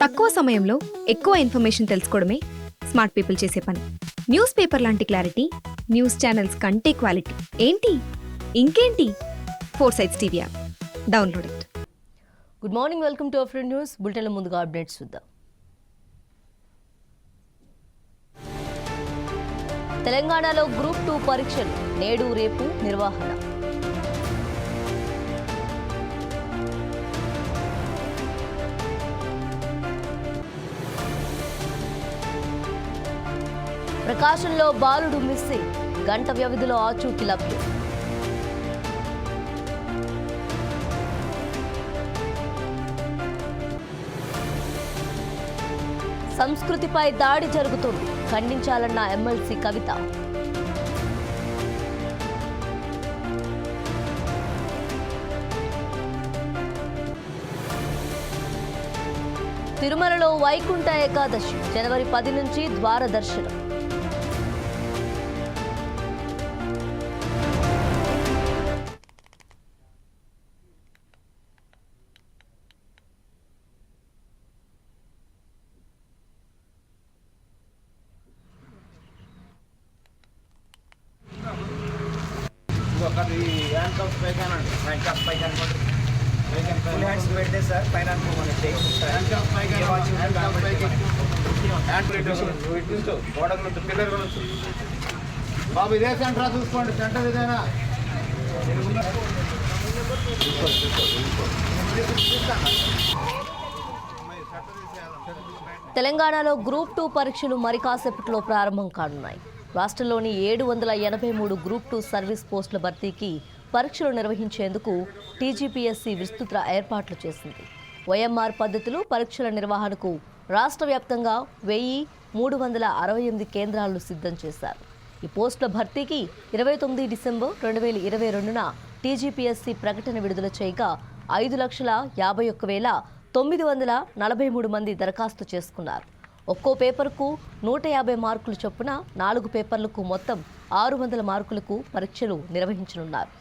తక్కువ సమయంలో ఎక్కువ ఇన్ఫర్మేషన్ తెలుసుకోవడమే స్మార్ట్ పీపుల్ చేసే పని. న్యూస్ పేపర్ లాంటి క్లారిటీ న్యూస్ ఛానల్స్ కంటే క్వాలిటీ. ఏంటి ఇంకేంటి? 4 TV app download it. Good morning, welcome to our news బులెటిన్ల ముందుగా అప్డేట్స్ చూద్దాం. తెలంగాణలో గ్రూప్ 2 పరీక్షలు నేడు రేపు నిర్వహణ. ప్రకాశంలో బాలుడు మిస్సింగ్, గంట వ్యవధిలో ఆచూకీ లభ్యం. సంస్కృతిపై దాడి జరుగుతుంది, ఖండించాలన్న ఎమ్మెల్సీ కవిత. తిరుమలలో వైకుంఠ ఏకాదశి జనవరి 10 నుంచి ద్వార దర్శనం. బాబు ఇదే సెంటర్ చూసుకోండి, సెంటర్ ఇదేనా? తెలంగాణలో గ్రూప్ 2 పరీక్షలు మరి కాసేపట్లో ప్రారంభం కానున్నాయి. రాష్ట్రంలోని 783 గ్రూప్ 2 సర్వీస్ పోస్టుల భర్తీకి పరీక్షలు నిర్వహించేందుకు టీజీపీఎస్సీ విస్తృత ఏర్పాట్లు చేసింది. వైఎంఆర్ పద్ధతిలో పరీక్షల నిర్వహణకు రాష్ట్ర వ్యాప్తంగా 1368 కేంద్రాలను సిద్ధం చేశారు. ఈ పోస్టుల భర్తీకి 29 డిసెంబర్ 2022న టీజీపీఎస్సీ ప్రకటన విడుదల చేయగా 5,51,943 మంది దరఖాస్తు చేసుకున్నారు. ఒక్కో పేపర్కు 150 మార్కులు చొప్పున 4 పేపర్లకు మొత్తం 600 మార్కులకు పరీక్షలు నిర్వహించనున్నారు.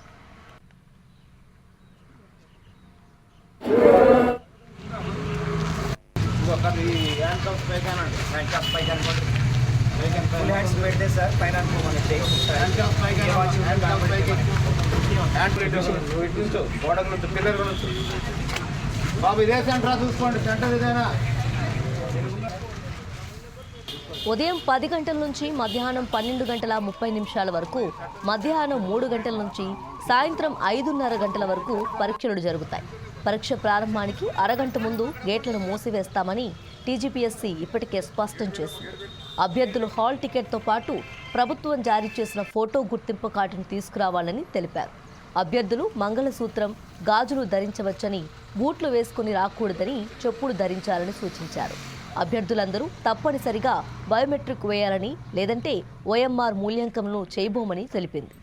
బాబు ఇదే సెంటర్ చూసుకోండి, సెంటర్ ఇదేనా? ఉదయం 10 గంటల నుంచి మధ్యాహ్నం 12:30 వరకు, మధ్యాహ్నం 3 గంటల నుంచి సాయంత్రం 5:30 గంటల వరకు పరీక్షలు జరుగుతాయి. పరీక్ష ప్రారంభానికి అరగంట ముందు గేట్లను మూసివేస్తామని టీజీపీఎస్సీ ఇప్పటికే స్పష్టం చేసింది. అభ్యర్థులు హాల్ టికెట్తో పాటు ప్రభుత్వం జారీ చేసిన ఫోటో గుర్తింపు కార్డును తీసుకురావాలని తెలిపారు. అభ్యర్థులు మంగళసూత్రం, గాజులు ధరించవచ్చని, బూట్లు వేసుకుని రాకూడదని, చెప్పులు ధరించాలని సూచించారు. అభ్యర్థులందరూ తప్పనిసరిగా బయోమెట్రిక్ వేయాలని, లేదంటే ఓఎంఆర్ మూల్యాంకనంను చేయబోమని తెలిపింది.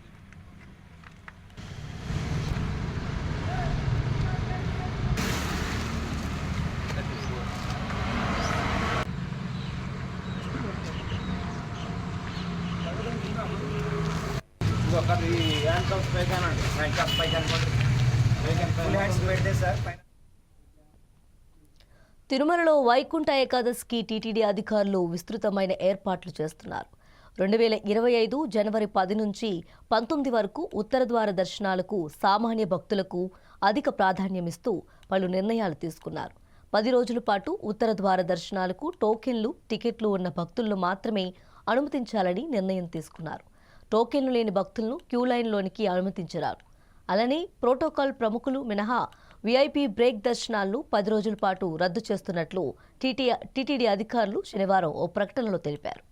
తిరుమలలో వైకుంఠ ఏకాదశికి టీటీడీ అధికారులు విస్తృతమైన ఏర్పాట్లు చేస్తున్నారు. 2025 జనవరి 10 నుంచి 19 వరకు ఉత్తర ద్వార దర్శనాలకు సామాన్య భక్తులకు అధిక ప్రాధాన్యమిస్తూ పలు నిర్ణయాలు తీసుకున్నారు. 10 రోజుల పాటు ఉత్తర ద్వార దర్శనాలకు టోకెన్లు, టికెట్లు ఉన్న భక్తులను మాత్రమే అనుమతించాలని నిర్ణయం తీసుకున్నారు. టోకెన్లు లేని భక్తులను క్యూ లైన్లోనికి అనుమతించరారు. అలానే ప్రోటోకాల్ ప్రముఖులు మినహా వీఐపీ బ్రేక్ దర్శనాలను 10 రోజుల పాటు రద్దు చేస్తున్నట్లు టీటీడీ అధికారులు శనివారం ఓ ప్రకటనలో తెలిపారు.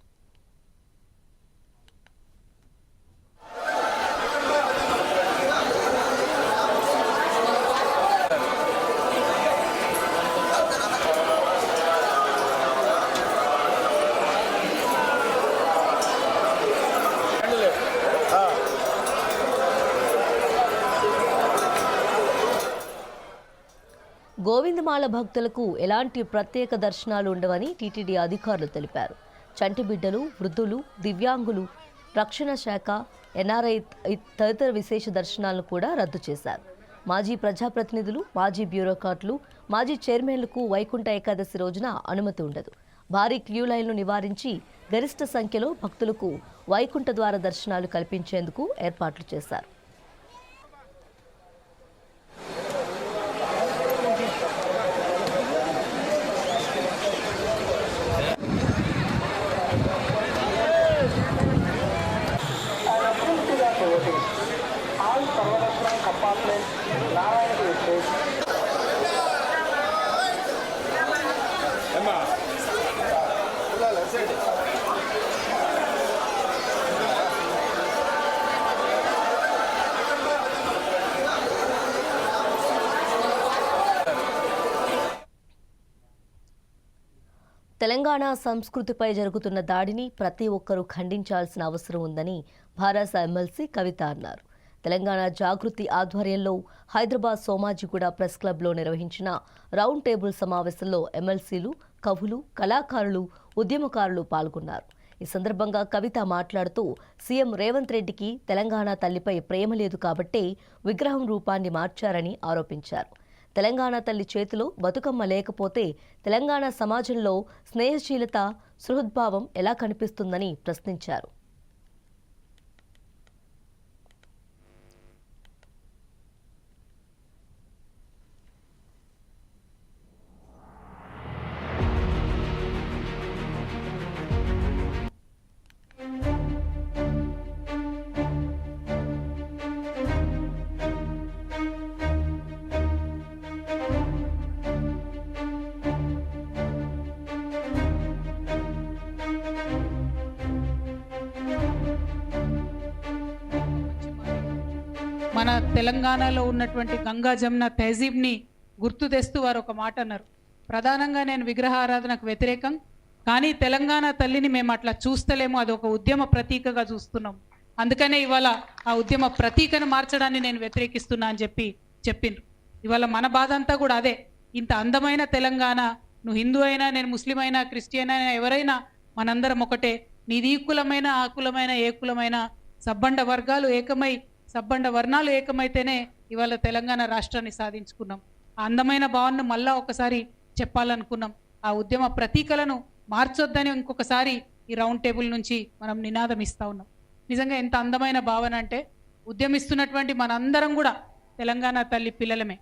గోవిందమాల భక్తులకు ఎలాంటి ప్రత్యేక దర్శనాలు ఉండవని టీటీడీ అధికారులు తెలిపారు. చంటి బిడ్డలు, వృద్ధులు, దివ్యాంగులు, రక్షణ శాఖ, ఎన్ఆర్ఐ తదితర విశేష దర్శనాలను కూడా రద్దు చేశారు. మాజీ ప్రజాప్రతినిధులు, మాజీ బ్యూరోక్రాట్లు, మాజీ చైర్మన్లకు వైకుంఠ ఏకాదశి రోజున అనుమతి ఉండదు. భారీ క్యూ లైన్లు నివారించి గరిష్ట సంఖ్యలో భక్తులకు వైకుంఠ ద్వార దర్శనాలు కల్పించేందుకు ఏర్పాట్లు చేశారు. తెలంగాణ సంస్కృతిపై జరుగుతున్న దాడిని ప్రతి ఒక్కరూ ఖండించాల్సిన అవసరం ఉందని భారాస ఎమ్మెల్సీ కవిత అన్నారు. తెలంగాణ జాగృతి ఆధ్వర్యంలో హైదరాబాద్ సోమాజిగూడ ప్రెస్ క్లబ్లో నిర్వహించిన రౌండ్ టేబుల్ సమావేశంలో ఎమ్మెల్సీలు, కవులు, కళాకారులు, ఉద్యమకారులు పాల్గొన్నారు. ఈ సందర్భంగా కవిత మాట్లాడుతూ సీఎం రేవంత్ రెడ్డికి తెలంగాణ తల్లిపై ప్రేమ లేదు కాబట్టే విగ్రహం రూపాన్ని మార్చారని ఆరోపించారు. తెలంగాణ తల్లి చేతిలో బతుకమ్మ లేకపోతే తెలంగాణ సమాజంలో స్నేహశీలత, సుహృద్భావం ఎలా కనిపిస్తుందని ప్రశ్నించారు. మన తెలంగాణలో ఉన్నటువంటి గంగా జమున తహజీబ్ని గుర్తు తెస్తూ వారు ఒక మాట అన్నారు. ప్రధానంగా నేను విగ్రహారాధనకు వ్యతిరేకం, కానీ తెలంగాణ తల్లిని మేము అట్లా చూస్తలేము, అది ఒక ఉద్యమ ప్రతీకగా చూస్తున్నాం, అందుకనే ఇవాళ ఆ ఉద్యమ ప్రతీకను మార్చడాన్ని నేను వ్యతిరేకిస్తున్నా అని చెప్పిండ్రు. ఇవాళ మన బాధ అంతా కూడా అదే. ఇంత అందమైన తెలంగాణ, నువ్వు హిందూ అయినా, నేను ముస్లిం అయినా, క్రిస్టియన్ అయినా, ఎవరైనా మనందరం ఒకటే. నీది ఈ కులమైన, ఆ కులమైన, ఏ కులమైన సబ్బండ వర్గాలు ఏకమై, సబ్బండ వర్ణాలు ఏకమైతేనే ఇవాళ తెలంగాణ రాష్ట్రాన్ని సాధించుకున్నాం. ఆ అందమైన భావనను మళ్ళా ఒకసారి చెప్పాలనుకున్నాం. ఆ ఉద్యమ ప్రతీకలను మార్చొద్దని ఇంకొకసారి ఈ రౌండ్ టేబుల్ నుంచి మనం నినాదం ఇస్తా ఉన్నాం. నిజంగా ఎంత అందమైన భావన అంటే, ఉద్యమిస్తున్నటువంటి మనందరం కూడా తెలంగాణ తల్లి పిల్లలమే.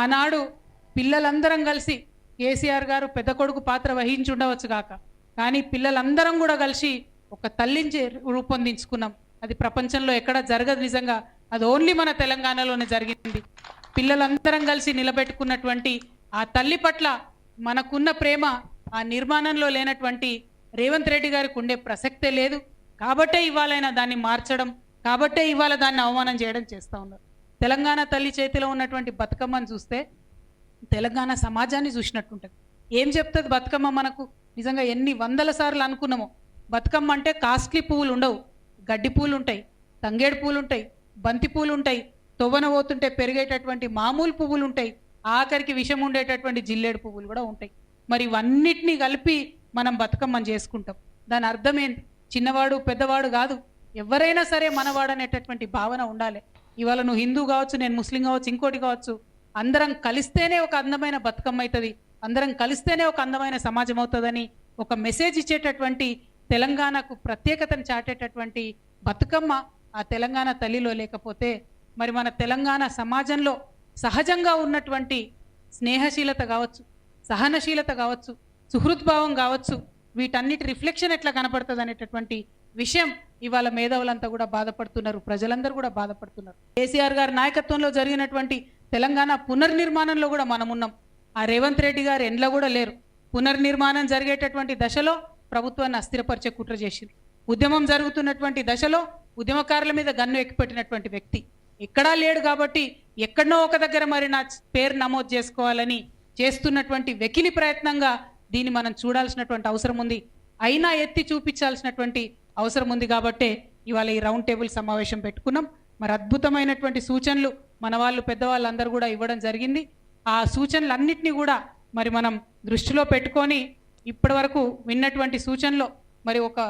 ఆనాడు పిల్లలందరం కలిసి కేసీఆర్ గారు పెద్ద కొడుకు పాత్ర వహించి ఉండవచ్చు కాక, కానీ పిల్లలందరం కూడా కలిసి ఒక తల్లిని రూపొందించుకున్నాం. అది ప్రపంచంలో ఎక్కడ జరగదు. నిజంగా అది ఓన్లీ మన తెలంగాణలోనే జరిగింది. పిల్లలందరం కలిసి నిలబెట్టుకున్నటువంటి ఆ తల్లి పట్ల మనకున్న ప్రేమ ఆ నిర్మాణంలో లేనటువంటి రేవంత్ రెడ్డి గారికి ఉండే ప్రసక్తే లేదు. కాబట్టే ఇవాళైనా దాన్ని మార్చడం, కాబట్టే ఇవాళ దాన్ని అవమానం చేయడం చేస్తూ ఉన్నారు. తెలంగాణ తల్లి చేతిలో ఉన్నటువంటి బతుకమ్మను చూస్తే తెలంగాణ సమాజాన్ని చూసినట్టుంటుంది. ఏం చెప్తుంది బతుకమ్మ మనకు? నిజంగా ఎన్ని వందల సార్లు అనుకున్నామో, బతుకమ్మ అంటే కాస్ట్లీ పువ్వులు ఉండవు, గడ్డి పూలు ఉంటాయి, తంగేడు పూలు ఉంటాయి, బంతి పూలు ఉంటాయి, తొవ్వన పోతుంటే పెరిగేటటువంటి మామూలు పువ్వులు ఉంటాయి, ఆఖరికి విషం ఉండేటటువంటి జిల్లేడు పువ్వులు కూడా ఉంటాయి. మరి ఇవన్నిటినీ కలిపి మనం బతుకమ్మని చేసుకుంటాం. దాని అర్థం ఏంటి? చిన్నవాడు పెద్దవాడు కాదు, ఎవరైనా సరే మనవాడు అనేటటువంటి భావన ఉండాలి. ఇవాళ నువ్వు హిందూ కావచ్చు, నేను ముస్లిం కావచ్చు, ఇంకోటి కావచ్చు, అందరం కలిస్తేనే ఒక అందమైన బతుకమ్మ అవుతుంది, అందరం కలిస్తేనే ఒక అందమైన సమాజం అవుతుందని ఒక మెసేజ్ ఇచ్చేటటువంటి, తెలంగాణకు ప్రత్యేకతను చాటేటటువంటి బతుకమ్మ ఆ తెలంగాణ తల్లిలో లేకపోతే మరి మన తెలంగాణ సమాజంలో సహజంగా ఉన్నటువంటి స్నేహశీలత కావచ్చు, సహనశీలత కావచ్చు, సుహృద్భావం కావచ్చు, వీటన్నిటి రిఫ్లెక్షన్ ఎట్లా కనపడుతుంది అనేటటువంటి విషయం ఇవాళ మేధావులంతా కూడా బాధపడుతున్నారు, ప్రజలందరూ కూడా బాధపడుతున్నారు. కేసీఆర్ గారి నాయకత్వంలో జరిగినటువంటి తెలంగాణ పునర్నిర్మాణంలో కూడా మనం ఉన్నాం. ఆ రేవంత్ రెడ్డి గారు ఎండ్లో కూడా లేరు. పునర్నిర్మాణం జరిగేటటువంటి దశలో ప్రభుత్వాన్ని అస్థిరపరిచే కుట్ర చేసింది. ఉద్యమం జరుగుతున్నటువంటి దశలో ఉద్యమకారుల మీద గన్ను ఎక్కిపెట్టినటువంటి వ్యక్తి ఎక్కడా లేడు. కాబట్టి ఎక్కడనో ఒక దగ్గర మరి నా పేరు నమోదు చేసుకోవాలని చేస్తున్నటువంటి వెకిలి ప్రయత్నంగా దీన్ని మనం చూడాల్సినటువంటి అవసరం ఉంది, అయినా ఎత్తి చూపించాల్సినటువంటి అవసరం ఉంది. కాబట్టే ఇవాళ ఈ రౌండ్ టేబుల్ సమావేశం పెట్టుకున్నాం. మరి అద్భుతమైనటువంటి సూచనలు మన వాళ్ళు పెద్దవాళ్ళందరూ కూడా ఇవ్వడం జరిగింది. ఆ సూచనలన్నింటినీ కూడా మరి మనం దృష్టిలో పెట్టుకొని ఇప్పటి వరకు విన్నటువంటి సూచనలో మరి ఒక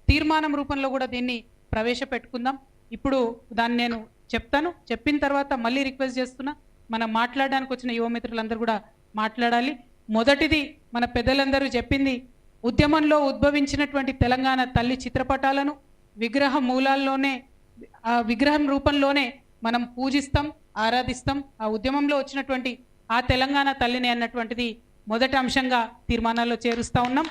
తీర్మానం రూపంలో కూడా దీన్ని ప్రవేశపెట్టుకుందాం. ఇప్పుడు దాన్ని నేను చెప్తాను, చెప్పిన తర్వాత మళ్ళీ రిక్వెస్ట్ చేస్తున్నా, మనం మాట్లాడడానికి వచ్చిన యువమిత్రులందరూ కూడా మాట్లాడాలి. మొదటిది మన పెద్దలందరూ చెప్పింది, ఉద్యమంలో ఉద్భవించినటువంటి తెలంగాణ తల్లి చిత్రపటాలను విగ్రహం రూపంలోనే మనం పూజిస్తాం, ఆరాధిస్తాం. ఆ ఉద్యమంలో వచ్చినటువంటి ఆ తెలంగాణ తల్లిని అన్నటువంటిది మొదటి అంశంగా తీర్మానాల్లో చేరుస్తూ ఉన్నాం.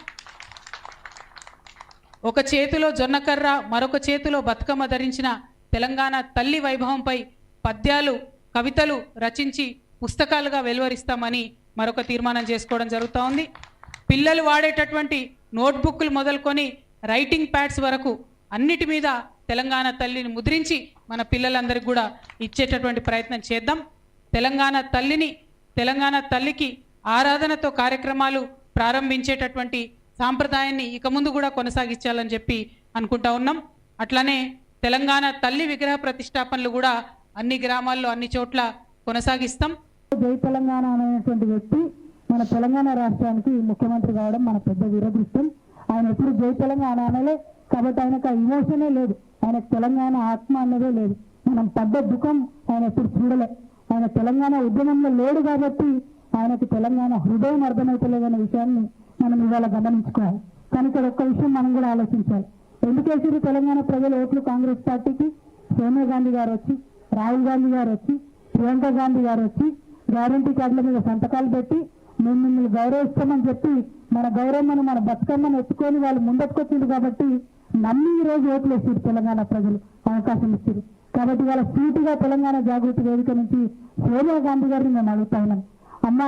ఒక చేతిలో జొన్నకర్ర, మరొక చేతిలో బతుకమ్మ ధరించిన తెలంగాణ తల్లి వైభవంపై పద్యాలు, కవితలు రచించి పుస్తకాలుగా వెలువరిస్తామని మరొక తీర్మానం చేసుకోవడం జరుగుతూ ఉంది. పిల్లలు వాడేటటువంటి నోట్బుక్లు మొదలుకొని రైటింగ్ ప్యాడ్స్ వరకు అన్నిటి మీద తెలంగాణ తల్లిని ముద్రించి మన పిల్లలందరికీ కూడా ఇచ్చేటటువంటి ప్రయత్నం చేద్దాం. తెలంగాణ తల్లికి ఆరాధనతో కార్యక్రమాలు ప్రారంభించేటటువంటి సాంప్రదాయాన్ని ఇక ముందు కూడా కొనసాగించాలని చెప్పి అనుకుంటా ఉన్నాం. అట్లానే తెలంగాణ తల్లి విగ్రహ ప్రతిష్టాపనలు కూడా అన్ని గ్రామాల్లో అన్ని చోట్ల కొనసాగిస్తాం. జై తెలంగాణ అనేటువంటి వ్యక్తి మన తెలంగాణ రాష్ట్రానికి ముఖ్యమంత్రి కావడం మన పెద్ద దురదృష్టం. ఆయన ఎప్పుడు జై తెలంగాణ అనలే, కాబట్టి ఆయనకు ఆ ఇమోషనే లేదు, ఆయనకు తెలంగాణ ఆత్మ అన్నదే లేదు. మనం పడ్డ దుఃఖం ఆయన ఎప్పుడు చూడలే. ఆయన తెలంగాణ ఉద్యమంలో లేడు కాబట్టి ఆయనకు తెలంగాణ హృదయం అర్థమవుతలేదనే విషయాన్ని మనం ఇవాళ గమనించుకోవాలి. కానీ ఇక్కడ ఒక్క విషయం మనం కూడా ఆలోచించాలి. ఎందుకేసి తెలంగాణ ప్రజల ఓట్లు కాంగ్రెస్ పార్టీకి? సోనియా గాంధీ గారు వచ్చి, రాహుల్ గాంధీ గారు వచ్చి, ప్రియాంక గాంధీ గారు వచ్చి గ్యారంటీ కార్డుల మీద సంతకాలు పెట్టి మేము మిమ్మల్ని గౌరవిస్తామని చెప్పి మన గౌరవమ్మను, మన బతుకమ్మను ఎత్తుకొని వాళ్ళు ముందట్టుకొచ్చింది కాబట్టి నమ్మి ఈ రోజు ఓట్లు వేసారు తెలంగాణ ప్రజలు, అవకాశం ఇచ్చారు. కాబట్టి వాళ్ళ సీటుగా తెలంగాణ జాగృతి వేదిక నుంచి సోనియా గాంధీ గారిని మేము అడుగుతా ఉన్నాం, అమ్మ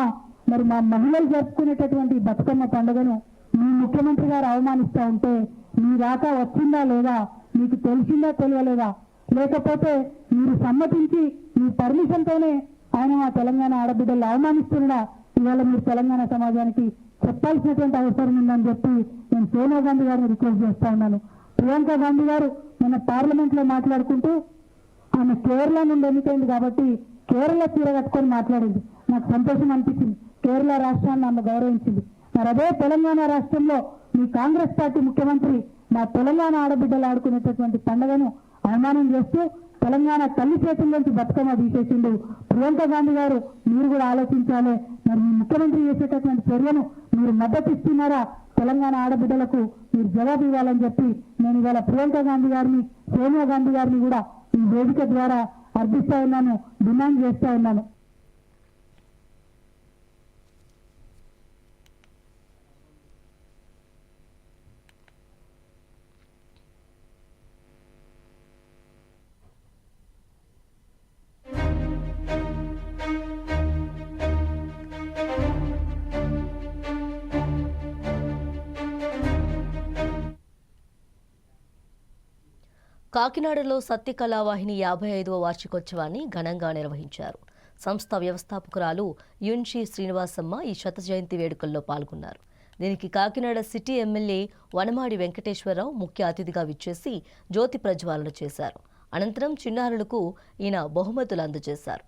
మరి మా మహిళలు జరుపుకునేటటువంటి బతుకమ్మ పండుగను మీ ముఖ్యమంత్రి గారు అవమానిస్తూ ఉంటే మీ దాకా వచ్చిందా లేదా, మీకు తెలిసిందా తెలియలేదా, లేకపోతే మీరు సమ్మతించి మీ పర్మిషన్తోనే ఆయన మా తెలంగాణ ఆడబిడ్డలు అవమానిస్తున్నా, ఇవాళ మీరు తెలంగాణ సమాజానికి చెప్పాల్సినటువంటి అవసరం ఉందని చెప్పి నేను సోనియా గాంధీ గారిని రిక్వెస్ట్ చేస్తా ఉన్నాను. ప్రియాంక గాంధీ గారు మన పార్లమెంట్లో మాట్లాడుకుంటూ ఆమె కేరళ నుండి ఎన్నికైంది కాబట్టి కేరళ చీర కట్టుకొని మాట్లాడింది. నాకు సంతోషం అనిపించింది, కేరళ రాష్ట్రాన్ని ఆమె గౌరవించింది. మరి అదే తెలంగాణ రాష్ట్రంలో మీ కాంగ్రెస్ పార్టీ ముఖ్యమంత్రి మా తెలంగాణ ఆడబిడ్డలు ఆడుకునేటటువంటి పండుగను అవమానం చేస్తూ తెలంగాణ తల్లి చేతుల నుంచి బతుకమ్మ తీసేసిండు. ప్రియాంక గాంధీ గారు మీరు కూడా ఆలోచించాలి, మరి మీ ముఖ్యమంత్రి చేసేటటువంటి చర్యను మీరు మద్దతు ఇస్తున్నారా, తెలంగాణ ఆడబిడ్డలకు మీరు జవాబు ఇవ్వాలని చెప్పి నేను ఇవాళ ప్రియాంక గాంధీ గారిని, సోనియా గాంధీ గారిని కూడా ఈ వేదిక ద్వారా అర్థిస్తా ఉన్నాను, డిమాండ్ చేస్తా ఉన్నాను. కాకినాడలో సత్యకళావాహిని 55వ వార్షికోత్సవాన్ని ఘనంగా నిర్వహించారు. సంస్థ వ్యవస్థాపకురాలు యున్షి శ్రీనివాసమ్మ ఈ శత జయంతి వేడుకల్లో పాల్గొన్నారు. దీనికి కాకినాడ సిటీ ఎమ్మెల్యే వనమాడి వెంకటేశ్వరరావు ముఖ్య అతిథిగా విచ్చేసి జ్యోతి ప్రజ్వాలన చేశారు. అనంతరం చిన్నారులకు ఈయన బహుమతులు అందజేశారు.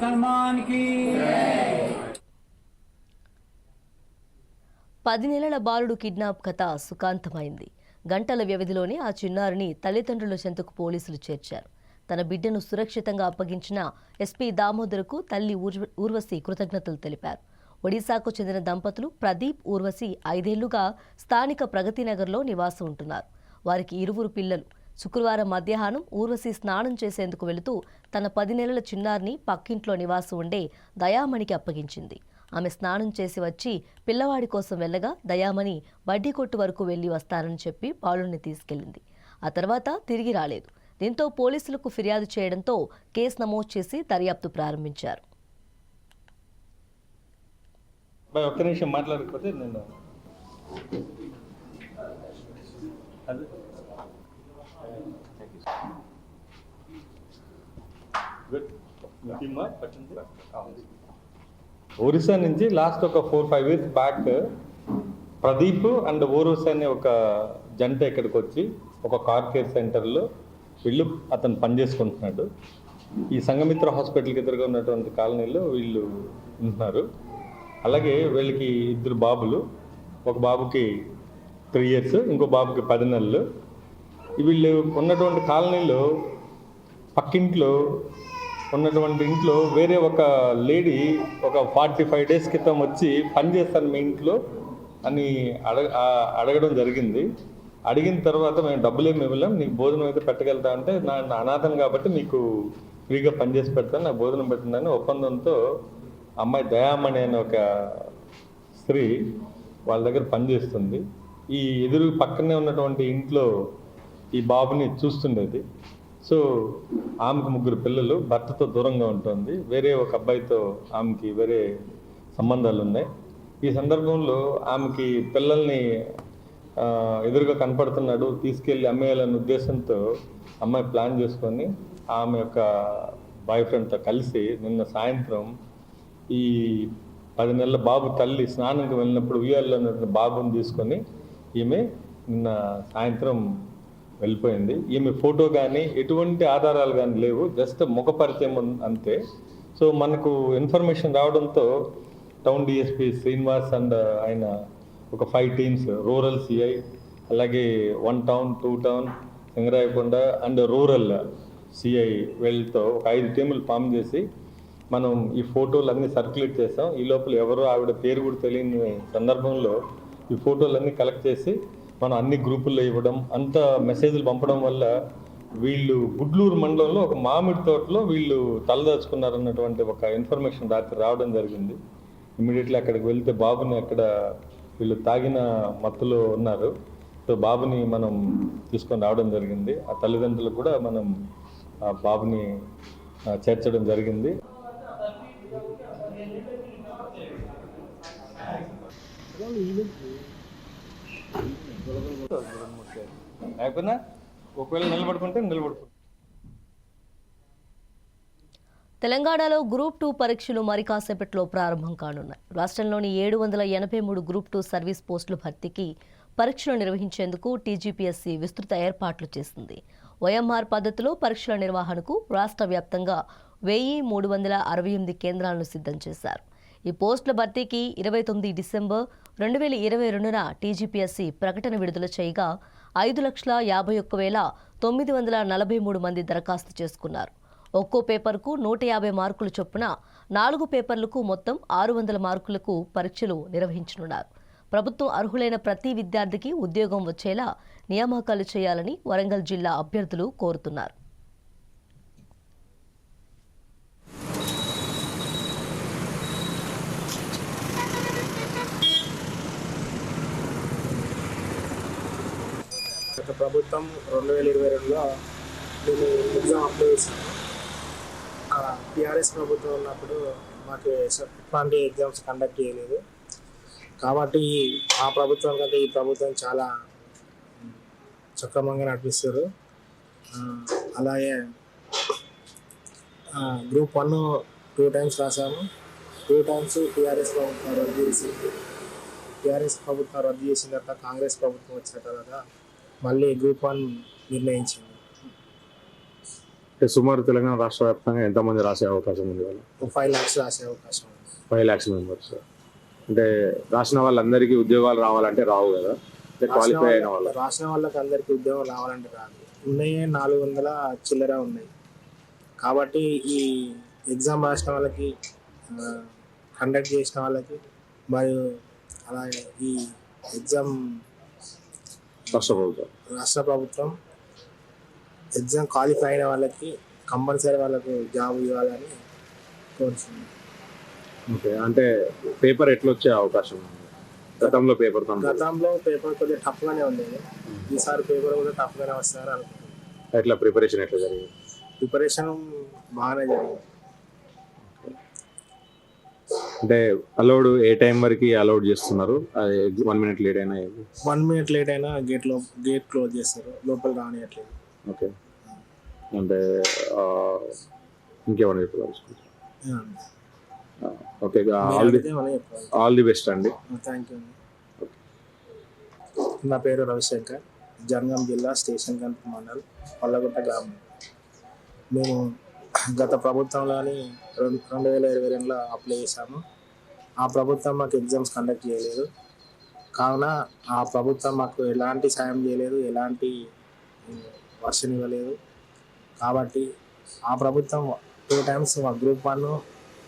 హనుమాన్ కి 10 నెలల బాలుడు కిడ్నాప్ కథ సుఖాంతమైంది. గంటల వ్యవధిలోనే ఆ చిన్నారిని తల్లిదండ్రుల చెంతకు పోలీసులు చేర్చారు. తన బిడ్డను సురక్షితంగా అప్పగించిన ఎస్పీ దామోదర్కు తల్లి ఊర్వశి కృతజ్ఞతలు తెలిపారు. ఒడిశాకు చెందిన దంపతులు ప్రదీప్, ఊర్వశి 5 ఏళ్లుగా స్థానిక ప్రగతినగర్లో నివాసం ఉంటున్నారు. వారికి 2 పిల్లలు. శుక్రవారం మధ్యాహ్నం ఊర్వశి స్నానం చేసేందుకు వెళుతూ తన 10 నెలల చిన్నారిని పక్కింట్లో నివాసం ఉండే దయామణికి అప్పగించింది. ఆమె స్నానం చేసి వచ్చి పిల్లవాడి కోసం వెళ్ళగా దయామణి వడ్డీ కొట్టు వరకు వెళ్లి వస్తానని చెప్పి బాలుడిని తీసుకెళ్లింది. ఆ తర్వాత తిరిగి రాలేదు. దీంతో పోలీసులకు ఫిర్యాదు చేయడంతో కేసు నమోదు చేసి దర్యాప్తు ప్రారంభించారు. ఒక్క నిమిషం మాట్లాడకపోతే నేను ఒరిస్సా నుంచి లాస్ట్ ఒక 4-5 years బ్యాక్ ప్రదీప్ అండ్ ఓరోస్ అనే ఒక జంట ఇక్కడికి వచ్చి ఒక కార్ కేర్ సెంటర్లో వీళ్ళు అతను పనిచేసుకుంటున్నాడు. ఈ సంఘమిత్ర హాస్పిటల్కి ఎదురుగా ఉన్నటువంటి కాలనీలో వీళ్ళు ఉంటున్నారు. అలాగే వీళ్ళకి 2 బాబులు, ఒక బాబుకి 3 years, ఇంకో బాబుకి 10 నెలలు. వీళ్ళు ఉన్నటువంటి కాలనీలో పక్కింట్లో ఉన్నటువంటి ఇంట్లో వేరే ఒక లేడీ ఒక 45 days క్రితం వచ్చి పని చేస్తాను మీ ఇంట్లో అని అడగడం జరిగింది. అడిగిన తర్వాత మేము డబ్బులు ఏమి ఇవ్వలేం, నీకు భోజనం అయితే పెట్టగలుగుతా అంటే నా అనాథం కాబట్టి మీకు ఫ్రీగా పనిచేసి పెడతాను, నా భోజనం పెట్టిందని ఒప్పందంతో అమ్మాయి దయామణి అనే ఒక స్త్రీ వాళ్ళ దగ్గర పనిచేస్తుంది. ఈ ఎదురు పక్కనే ఉన్నటువంటి ఇంట్లో ఈ బాబుని చూస్తుండేది. సో ఆమెకు 3 పిల్లలు, భర్తతో దూరంగా ఉంటుంది, వేరే ఒక అబ్బాయితో ఆమెకి వేరే సంబంధాలు ఉన్నాయి. ఈ సందర్భంలో ఆమెకి పిల్లల్ని ఎదురుగా కనపడుతున్నాడు, తీసుకెళ్ళి అమ్మేయాలనే ఉద్దేశంతో అమ్మాయి ప్లాన్ చేసుకొని ఆమె యొక్క బాయ్ ఫ్రెండ్తో కలిసి నిన్న సాయంత్రం ఈ 10 నెలల బాబు తల్లి స్నానంకి వెళ్ళినప్పుడు ఉయ్యాల్లో ఉన్నటువంటి బాబుని తీసుకొని ఈమె నిన్న సాయంత్రం వెళ్ళిపోయింది. ఈమె ఫోటో కానీ ఎటువంటి ఆధారాలు కానీ లేవు, జస్ట్ ముఖ పరిచయం అంతే. సో మనకు ఇన్ఫర్మేషన్ రావడంతో టౌన్ డిఎస్పీ శ్రీనివాస్ అండ్ ఆయన ఒక 5 teams, రూరల్ సిఐ, అలాగే 1 town, 2 town, Singarayakonda and rural CI వీళ్ళతో ఒక 5 teams ఫామ్ చేసి మనం ఈ ఫోటోలన్నీ సర్క్యులేట్ చేసాం. ఈ లోపల ఎవరో ఆవిడ పేరు కూడా తెలియని సందర్భంలో ఈ ఫోటోలన్నీ కలెక్ట్ చేసి మనం అన్ని గ్రూపుల్లో ఇవ్వడం, అంత మెసేజ్లు పంపడం వల్ల వీళ్ళు గుడ్లూరు మండలంలో ఒక మామిడి తోటలో వీళ్ళు తలదాచుకున్నారన్నటువంటి ఒక ఇన్ఫర్మేషన్ రాత్రి రావడం జరిగింది. ఇమ్మీడియట్లీ అక్కడికి వెళ్తే బాబుని అక్కడ వీళ్ళు తాగిన మత్తులో ఉన్నారు. సో బాబుని మనం తీసుకొని రావడం జరిగింది. ఆ తల్లిదండ్రులకు కూడా మనం ఆ బాబుని చేర్చడం జరిగింది. లేకపోయినా ఒకవేళ నిలబడుకుంటే నిలబడుకుంటాం. తెలంగాణలో గ్రూప్ 2 పరీక్షలు మరి కాసేపట్లో ప్రారంభం కానున్నాయి. రాష్ట్రంలోని 783 గ్రూప్ 2 సర్వీస్ పోస్టుల భర్తీకి పరీక్షలు నిర్వహించేందుకు టీజీపీఎస్సీ విస్తృత ఏర్పాట్లు చేసింది. ఓఎంఆర్ పద్ధతిలో పరీక్షల నిర్వహణకు రాష్ట్ర వ్యాప్తంగా 1368 కేంద్రాలను సిద్ధం చేశారు. ఈ పోస్టుల భర్తీకి 29 డిసెంబర్ 2022న టీజీపీఎస్సీ ప్రకటన విడుదల చేయగా 5,51,943 మంది దరఖాస్తు చేసుకున్నారు. ఒక్కో పేపర్కు 150 మార్కులు చొప్పున 4 పేపర్లకు మొత్తం 600 మార్కులకు పరీక్షలు నిర్వహించనున్నారు. ప్రభుత్వం అర్హులైన ప్రతి విద్యార్థికి ఉద్యోగం వచ్చేలా నియామకాలు చేయాలని వరంగల్ జిల్లా అభ్యర్థులు కోరుతున్నారు. ప్రభుత్వం 2022లో నేను ఎగ్జామ్ అప్లై చేశాను. టీఆర్ఎస్ ప్రభుత్వం ఉన్నప్పుడు మాకు ఎట్లాంటి ఎగ్జామ్స్ కండక్ట్ చేయలేదు. కాబట్టి ఆ ప్రభుత్వం కంటే ఈ ప్రభుత్వం చాలా సక్రమంగా నడిపిస్తారు. అలాగే గ్రూప్ 1 2 times రాసాము. 2 times టీఆర్ఎస్ ప్రభుత్వం రద్దు చేసింది. టీఆర్ఎస్ ప్రభుత్వం రద్దు చేసిన తర్వాత కాంగ్రెస్ ప్రభుత్వం వచ్చిన తర్వాత మళ్ళీ గ్రూప్ 1 నిర్ణయించింది. సుమారు తెలంగాణ రాష్ట్ర వ్యాప్తంగా ఎంతమంది రాసే అవకాశం ఉంది? వాళ్ళు 5 lakhs రాసే అవకాశం ఉంది. 5 lakhs మెంబర్స్. అంటే రాసిన వాళ్ళందరికీ ఉద్యోగాలు రావాలంటే రావు కదా, క్వాలిఫై అయిన వాళ్ళు. రాసిన వాళ్ళకి అందరికీ ఉద్యోగం రావాలంటే రాదు. ఉన్నాయి 400 చిల్లర ఉన్నాయి. కాబట్టి ఈ ఎగ్జామ్ రాసిన వాళ్ళకి, కండక్ట్ చేసిన వాళ్ళకి, మరియు అలాగే ఈ ఎగ్జామ్ రాష్ట్ర ప్రభుత్వం ఎగ్జామ్ క్వాలిఫై అయిన వాళ్ళకి కంపల్సరీ వాళ్ళకు జాబ్ ఇవ్వాలని కోరుతున్నాను. ఓకే, అంటే పేపర్ ఎట్లా వచ్చే అవకాశం ఉంది? గతంలో పేపర్ కొద్దిగా టఫ్గానే ఉండేది. ఈసారి పేపర్ కూడా టఫ్గానే వస్తారని అనుకుంటున్నాను. ఎట్లా ప్రిపరేషన్ ఎట్లా జరిగింది? ప్రిపరేషన్ బాగానే జరిగింది. అంటే అలౌడ్ ఏ టైం వరకు అలౌడ్ చేస్తున్నారు? 1 minute లేట్ అయినా 1 minute లేట్ అయినా గేట్ క్లోజ్ చేస్తారు, లోపల రానియట్లేదు. ఓకే. అంటే ఇంకేమైనా చెప్పాలి? ఓకే, ఆల్ ది బెస్ట్ అండి. థ్యాంక్ యూ అండి. నా పేరు రవిశంకర్, జనగాం జిల్లా స్టేషన్ గంట మండల్ పల్లగుట్ట గ్రామం. మేము గత ప్రభుత్వంలోని 2022లో అప్లై చేశాము. ఆ ప్రభుత్వం మాకు ఎగ్జామ్స్ కండక్ట్ చేయలేదు. కావున ఆ ప్రభుత్వం మాకు ఎలాంటి సాయం చేయలేదు, ఎలాంటి వర్షన్ ఇవ్వలేదు. కాబట్టి ఆ ప్రభుత్వం 2 times మా గ్రూప్ 1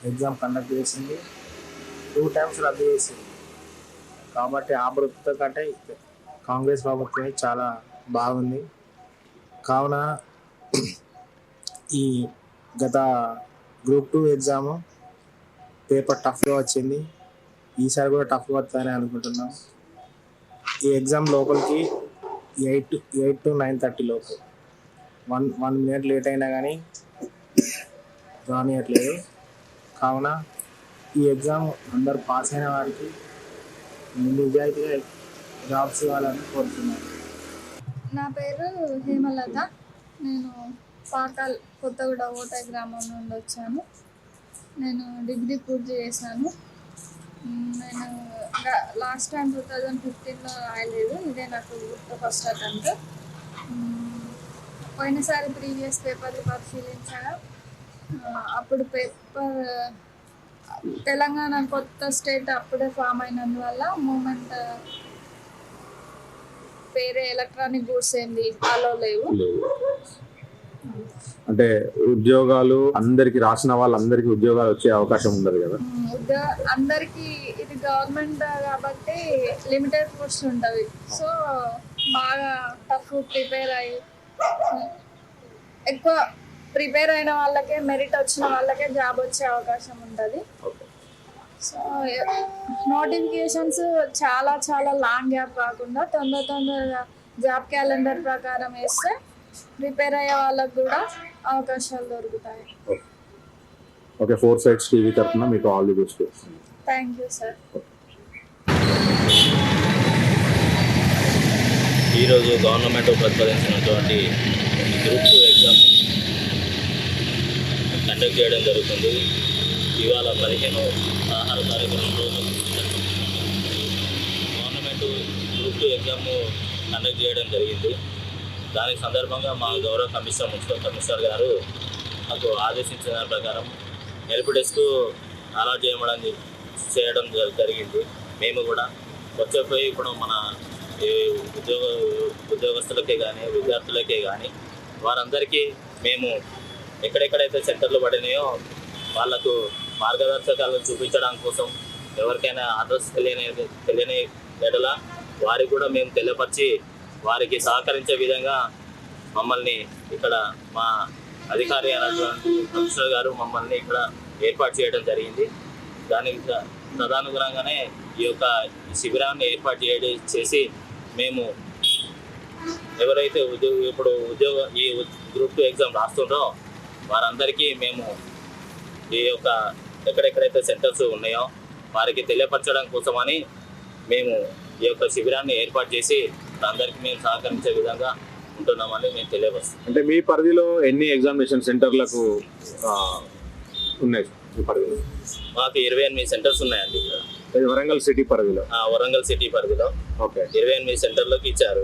ఎగ్జామ్ కండక్ట్ చేసింది, 2 times రద్దు చేసింది. కాబట్టి ఆ ప్రభుత్వం కంటే కాంగ్రెస్ ప్రభుత్వమే చాలా బాగుంది. కావున ఈ గత గ్రూప్ 2 ఎగ్జామ్ పేపర్ టఫ్గా వచ్చింది, ఈసారి కూడా టఫ్గా వస్తుందని అనుకుంటున్నాం. ఈ ఎగ్జామ్ లోపలికి 8 to 9:30 లోపు 1 minute లేట్ అయినా కానీ రానియట్లేదు. కావున ఈ ఎగ్జామ్ అందరు పాస్ అయిన వారికి నిజాయితీగా జాబ్స్ ఇవ్వాలని కోరుతున్నాను. నా పేరు హేమలత. నేను పాకాల్ కొత్తగూడ ఓటై గ్రామం నుండి వచ్చాను. నేను డిగ్రీ పూర్తి చేశాను. నేను లాస్ట్ టైం 2015లో రాయలేదు, ఇదే నాకు ఫస్ట్ అటెంప్ట్. పోయినసారి ప్రీవియస్ పేపర్లు పరిశీలించగా అప్పుడు పేపర్ తెలంగాణ కొత్త స్టేట్ అప్పుడే ఫామ్ అయినందువల్ల మూమెంట్ వేరే ఎలక్ట్రానిక్ గూడ్స్ ఏంది అలో లేవు. అంటే ఉద్యోగాలు అందరికి రాసిన వాళ్ళందరికీ ఉద్యోగాలు వచ్చే అవకాశం ఉండదు కదా? అందరికి ఇది గవర్నమెంట్ కాబట్టి లిమిటెడ్ పోస్ట్ ఉంటుంది. సో బాగా టఫ్ ప్రిపేర్ అయ్యి ఎక్కువ ప్రిపేర్ అయిన వాళ్ళకే, మెరిట్ వచ్చిన వాళ్ళకే జాబ్ వచ్చే అవకాశం ఉంటుంది. సో నోటిఫికేషన్స్ చాలా చాలా లాంగ్ గ్యాప్ కాకుండా తొందరగా జాబ్ క్యాలెండర్ ప్రకారం వేస్తే ప్రిపేర్ అయ్యే వాళ్ళకు కూడా అవకాశాలు దొరుకుతాయి. ఓకే, 4 Sides టీవీ తరఫున మీకు all the best. Thank you sir. ఈరోజు గవర్నమెంట్ ప్రతిపాదించినటువంటి గ్రూప్ 2 ఎగ్జామ్ కండక్ట్ చేయడం జరుగుతుంది. ఇవాళ 15-16 తారీఖు 2 రోజులు గవర్నమెంట్ గ్రూప్ 2 ఎగ్జామ్ కండక్ట్ చేయడం జరిగింది. దానికి సందర్భంగా మా గౌరవ మున్సిపల్ కమిషనర్ గారు మాకు ఆదేశించిన ప్రకారం హెల్ప్ డెస్క్ అలాట్ చేయడం జరిగింది. మేము కూడా వచ్చేపోయి ఇప్పుడు మన ఉద్యోగస్తులకే కానీ విద్యార్థులకే కానీ వారందరికీ మేము ఎక్కడెక్కడైతే సెంటర్లు పడినాయో వాళ్లకు మార్గదర్శకాలను చూపించడం కోసం ఎవరికైనా అడ్రస్ తెలియని ఎడల వారికి కూడా మేము తెలియపరిచి వారికి సహకరించే విధంగా మమ్మల్ని ఇక్కడ మా అధికారి అయినటువంటి కమిషనర్ గారు మమ్మల్ని ఇక్కడ ఏర్పాటు చేయడం జరిగింది. దానికి తదనుగుణంగానే ఈ యొక్క శిబిరాన్ని ఏర్పాటు చేసి మేము ఎవరైతే ఈ గ్రూప్ 2 ఎగ్జామ్ రాస్తుందో వారందరికీ మేము ఈ యొక్క ఎక్కడెక్కడైతే సెంటర్స్ ఉన్నాయో వారికి తెలియపరచడం కోసమని మేము ఈ యొక్క శిబిరాన్ని ఏర్పాటు చేసి అందరికీ మేము సహకరించే విధంగా ఉంటున్నామని మేము తెలియపరుస్తాం. అంటే మీ పరిధిలో ఎన్ని ఎగ్జామినేషన్ సెంటర్లకు ఉన్నాయి? మీ పరిధిలో మాకు 28 సెంటర్స్ ఉన్నాయండి. వరంగల్ సిటీ పరిధిలో? వరంగల్ సిటీ పరిధిలో ఓకే 28 సెంటర్లకు ఇచ్చారు.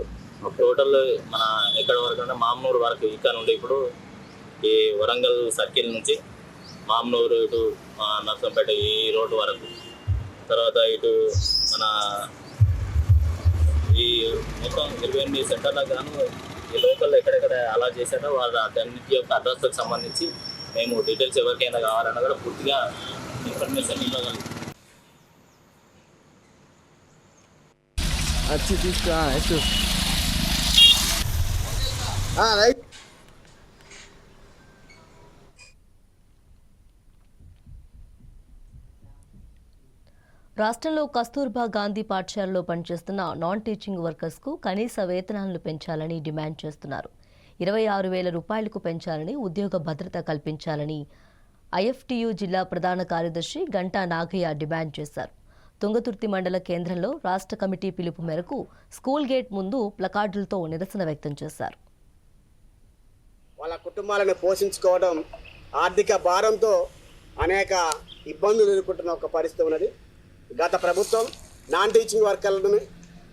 టోటల్ మన ఎక్కడ వరకు అంటే మామ్నూరు వరకు ఇక్కడ నుండి ఇప్పుడు ఈ వరంగల్ సర్కిల్ నుంచి మామ్నూరు ఇటు నర్సంపేట ఈ రోడ్డు వరకు, తర్వాత ఇటు మన ఈ మొత్తం 28 సెంటర్లకు గాను ఈ లోకల్ ఎక్కడెక్కడ అలా చేశారో వాళ్ళ అన్నింటి యొక్క అడ్రస్కి సంబంధించి మేము డీటెయిల్స్ ఎవరికైనా కావాలన్నా కూడా పూర్తిగా ఇన్ఫర్మేషన్ ఇవ్వగలుగుతాం. రాష్ట్రంలో కస్తూర్బా గాంధీ పాఠశాలలో పనిచేస్తున్న నాన్ టీచింగ్ వర్కర్స్కు కనీస వేతనాలను పెంచాలని డిమాండ్ చేస్తున్నారు. 26,000 రూపాయలకు పెంచాలని, ఉద్యోగ భద్రత కల్పించాలని ఐఎఫ్టియు జిల్లా ప్రధాన కార్యదర్శి గంటా నాగయ్య డిమాండ్ చేశారు. తుంగతుర్తి మండల కేంద్రంలో రాష్ట్ర కమిటీ పిలుపు మేరకు స్కూల్ గేట్ ముందు ప్లకార్డులతో నిరసన వ్యక్తం చేశారు. వాళ్ళ కుటుంబాలను పోషించుకోవడం ఆర్థిక భారంతో అనేక ఇబ్బందులు ఎదుర్కొంటున్న ఒక పరిస్థితి ఉన్నది. గత ప్రభుత్వం నాన్ టీచింగ్ వర్కర్లను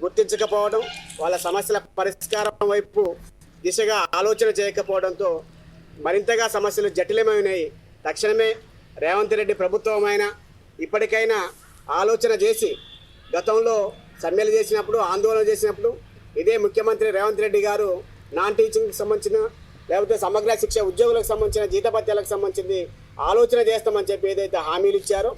గుర్తించకపోవడం, వాళ్ళ సమస్యల పరిష్కారం వైపు దిశగా ఆలోచన చేయకపోవడంతో మరింతగా సమస్యలు జటిలమైనాయి. తక్షణమే రేవంత్ రెడ్డి ప్రభుత్వమైనా ఇప్పటికైనా ఆలోచన చేసి, గతంలో సమ్మెలు చేసినప్పుడు, ఆందోళన చేసినప్పుడు ఇదే ముఖ్యమంత్రి రేవంత్ రెడ్డి గారు నాన్ టీచింగ్కి సంబంధించిన లేకపోతే సమగ్ర శిక్ష ఉద్యోగులకు సంబంధించిన జీతభత్యాలకు సంబంధించింది ఆలోచన చేస్తామని చెప్పి ఏదైతే హామీలు ఇచ్చారో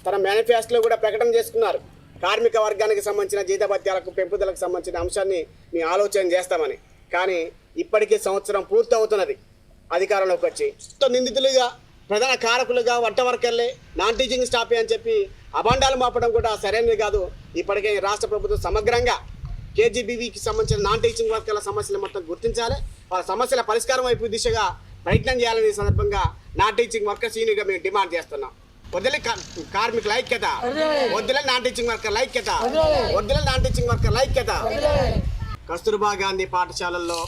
తన మేనిఫెస్టోలో కూడా ప్రకటన చేసుకున్నారు. కార్మిక వర్గానికి సంబంధించిన జీతభత్యాలకు పెంపుదలకు సంబంధించిన అంశాన్ని మీ ఆలోచన చేస్తామని. కానీ ఇప్పటికీ సంవత్సరం పూర్తవుతున్నది అధికారంలోకి వచ్చి. నిందితులుగా ప్రధాన కారకులుగా వంట వర్కర్లే, నాన్ టీచింగ్ స్టాఫే అని చెప్పి అభాండాలు మాపడం కూడా సరైనది కాదు. ఇప్పటికే రాష్ట్ర ప్రభుత్వం సమగ్రంగా కేజీబీవీకి సంబంధించిన నాన్ టీచింగ్ వర్కర్ల సమస్యలు మొత్తం గుర్తించాలి, వాళ్ళ సమస్యల పరిష్కారం వైపు దిశగా ప్రయత్నం చేయాలనే సందర్భంగా నాన్ టీచింగ్ వర్కర్స్ యూనియన్గా మేము డిమాండ్ చేస్తున్నాం. వదిలే కార్మికుల ఐక్యత, వదిలే నాన్ టీచింగ్ వర్కర్ల ఐక్యత, వదిలే నాన్ టీచింగ్ వర్కర్ల ఐక్యత. కస్తూర్బా గాంధీ పాఠశాలల్లో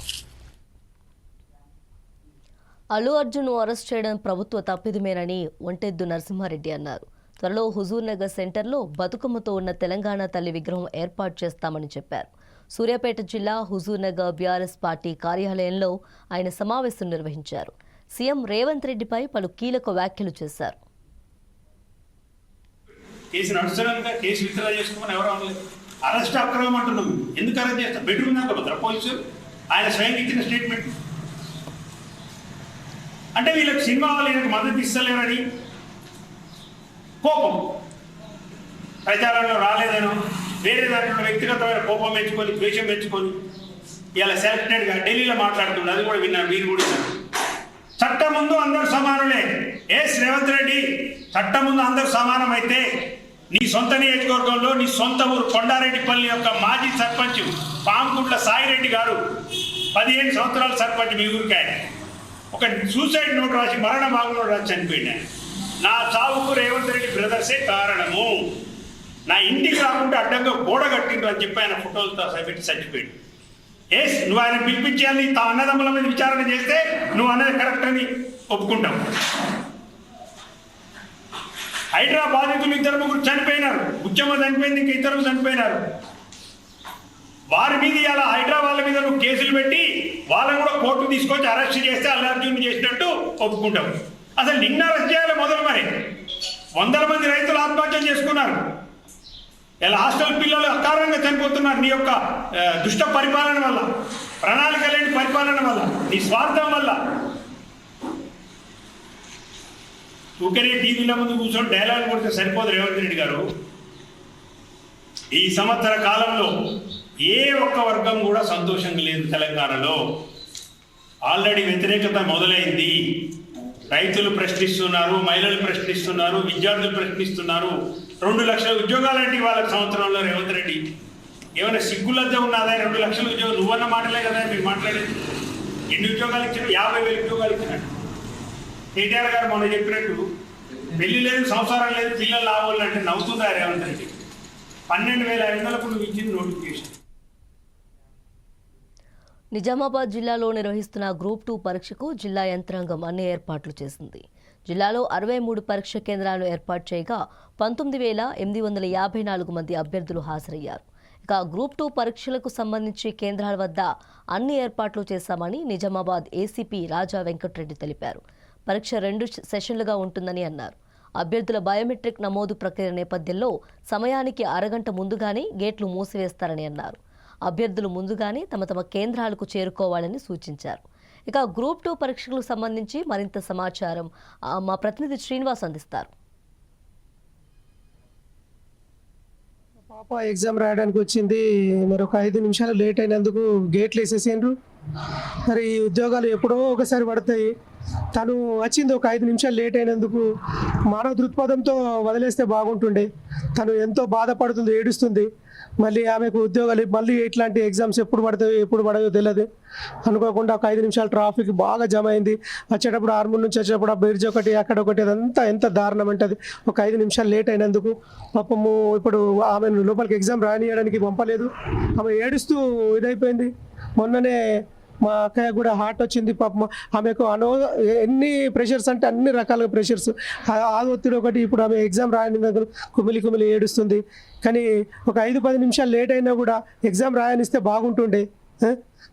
అల్లు అర్జున్ అరెస్ట్ చేయడం ప్రభుత్వ తప్పిదమేనని ఒంటెద్దు నరసింహారెడ్డి అన్నారు. త్వరలో హుజూర్ నగర్ సెంటర్లో బతుకమ్మతో ఉన్న తెలంగాణ తల్లి విగ్రహం ఏర్పాటు చేస్తామని చెప్పారు. సూర్యాపేట జిల్లా హుజూర్ నగర్ బీఆర్ఎస్ పార్టీ కార్యాలయంలో ఆయన సమావేశం నిర్వహించారు. సీఎం రేవంత్ రెడ్డిపై పలు కీలక వ్యాఖ్యలు చేశారు. కేసు నడుస్తున్నా కేసు విత్డ్రా చేసుకోమని ఎవరు అనలేదు. అరెస్ట్ అక్రమం అంటున్నాం. ఎందుకు అరెస్ట్ చేస్తాం? బెడ్రూమ్ దాకా పోతారా పోలీసులు? ఆయన స్వయంగా ఇచ్చిన స్టేట్మెంట్ అంటే వీళ్ళకి సినిమా వాళ్ళు ఈయనకు మద్దతు ఇస్తలేరని కోపం, ప్రచారంలో రాలేదనో వేరే దాంట్లో వ్యక్తిగతమైన కోపం పెంచుకొని, ద్వేషం పెంచుకొని ఇలా సెలెక్టెడ్గా ఢిల్లీలో మాట్లాడుతున్నారు. అది కూడా విన్నారు, మీరు కూడా విన్నారు. చట్టం ముందు అందరూ సమానులే. రేవంత్ రెడ్డి, చట్టం ముందు అందరూ సమానం అయితే నీ సొంత నియోజకవర్గంలో నీ సొంత ఊరు కొండారెడ్డిపల్లి యొక్క మాజీ సర్పంచ్ పాంకుట్ల సాయిరెడ్డి గారు 15 సంవత్సరాల సర్పంచ్ మీ ఊరికి ఆయన ఒక సూసైడ్ నోట్ రాసి మరణ భాగంలో రాసి చనిపోయినా. నా చావుకు రేవంత్ రెడ్డి బ్రదర్సే కారణము, నా ఇంటికి రాకుండా అడ్డంగా గోడ కట్టిండ్రు అని చెప్పి ఆయన ఫోటోలతో పెట్టి చచ్చిపోయాడు. నువ్వు ఆయన పిలిపించాలని అన్నదమ్ముల మీద విచారణ చేస్తే నువ్వు అన్నది కరెక్ట్ అని ఒప్పుకుంటావు. హైదరాబాద్ బాధితులు 2-3 చనిపోయినారు, ఉద్యమ చనిపోయింది, ఇంకా ఇతరులు చనిపోయినారు. వారి మీద ఇలా హైదరాబాద్ మీద నువ్వు కేసులు పెట్టి వాళ్ళని కూడా కోర్టు తీసుకొచ్చి అరెస్ట్ చేస్తే అల్లు అర్జున్ చేసినట్టు ఒప్పుకుంటావు. అసలు నిన్న అరెస్ట్ చేయాలి మొదలు. మరి 100 మంది రైతులు ఆత్మహత్య చేసుకున్నారు. ఇలా హాస్టల్ పిల్లలు అకారణంగా చనిపోతున్నారు. నీ యొక్క దుష్ట పరిపాలన వల్ల, ప్రణాళిక లేని పరిపాలన వల్ల, నీ స్వార్థం వల్ల. ఊకనే టీవీల ముందు కూర్చొని డైలాగ్ కొడితే సరిపోదు రేవంత్ రెడ్డి గారు. ఈ సంవత్సర కాలంలో ఏ ఒక్క వర్గం కూడా సంతోషంగా లేదు తెలంగాణలో. ఆల్రెడీ వ్యతిరేకత మొదలైంది. రైతులు ప్రశ్నిస్తున్నారు, మహిళలు ప్రశ్నిస్తున్నారు, విద్యార్థులు ప్రశ్నిస్తున్నారు. 2 లక్షల ఉద్యోగాలంటే వాళ్ళకి సంవత్సరంలో రేవంత్ రెడ్డి ఏమైనా సిగ్గులద్ద ఉన్నదా? 2 లక్షల ఉద్యోగం నువ్వన్న మాటలే కదా మీరు మాట్లాడేది. ఎన్ని ఉద్యోగాలు ఇచ్చినా? 50,000 ఉద్యోగాలు ఇచ్చినట్టు. కేటీఆర్ గారు మొన్న చెప్పినట్టు పెళ్లి లేదు, సంసారం లేదు, పిల్లలు లాభాలు అంటే నవ్వుతుందా రేవంత్ రెడ్డి? 12,500 నువ్వు ఇచ్చింది నోటిఫికేషన్. నిజామాబాద్ జిల్లాలో నిర్వహిస్తున్న గ్రూప్ 2 పరీక్షకు జిల్లా యంత్రాంగం అన్ని ఏర్పాట్లు చేసింది. జిల్లాలో 63 పరీక్ష కేంద్రాలను ఏర్పాటు చేయగా 19,854 మంది అభ్యర్థులు హాజరయ్యారు. ఇక గ్రూప్ 2 పరీక్షలకు సంబంధించి కేంద్రాల వద్ద అన్ని ఏర్పాట్లు చేశామని నిజామాబాద్ ఏసీపీ రాజా వెంకటరెడ్డి తెలిపారు. పరీక్ష 2 సెషన్లుగా ఉంటుందని అన్నారు. అభ్యర్థుల బయోమెట్రిక్ నమోదు ప్రక్రియ నేపథ్యంలో సమయానికి అరగంట ముందుగానే గేట్లు మూసివేస్తారని అన్నారు. అభ్యర్థులు ముందుగానే తమ కేంద్రాలకు చేరుకోవాలని సూచించారు. ఇక గ్రూప్ 2 పరీక్షలకు సంబంధించి మరింత సమాచారం మా ప్రతినిధి శ్రీనివాస్ అందిస్తారు. పాప ఎగ్జామ్ రాయడానికి వచ్చింది, మరి ఒక 5 నిమిషాలు లేట్ అయినందుకు గేట్లు వేసేసిండ్రు. మరి ఈ ఉద్యోగాలు ఎప్పుడో ఒకసారి పడతాయి. తను వచ్చింది ఒక 5 నిమిషాలు లేట్ అయినందుకు మానవ దృక్పథంతో వదిలేస్తే బాగుంటుండే. తను ఎంతో బాధపడుతుంది, ఏడుస్తుంది. మళ్ళీ ఆమెకు ఉద్యోగాలు మళ్ళీ ఇట్లాంటి ఎగ్జామ్స్ ఎప్పుడు పడతాయో ఎప్పుడు పడయో తెలియదు. అనుకోకుండా ఒక 5 నిమిషాలు ట్రాఫిక్ బాగా జమ అయింది. వచ్చేటప్పుడు ఆర్మూర్ నుంచి వచ్చేటప్పుడు ఆ బ్రిడ్జ్ ఒకటి అక్కడ ఒకటి అదంతా ఎంత దారుణం అంటే అది ఒక 5 నిమిషాలు లేట్ అయినందుకు పాపము ఇప్పుడు ఆమె లోపలికి ఎగ్జామ్ రానియడానికి పంపలేదు. ఆమె ఏడుస్తూ ఇదైపోయింది. మొన్ననే మా అక్కయ్య కూడా హార్ట్ వచ్చింది పాపం. ఆమెకు ఎన్ని ప్రెషర్స్ అంటే అన్ని రకాలుగా ప్రెషర్స్, ఆ ఒత్తిడి ఒకటి. ఇప్పుడు ఆమె ఎగ్జామ్ రాయని దగ్గర కుమిలి ఏడుస్తుంది. కానీ ఒక 5-10 నిమిషాలు లేట్ అయినా కూడా ఎగ్జామ్ రాయనిస్తే బాగుంటుండే.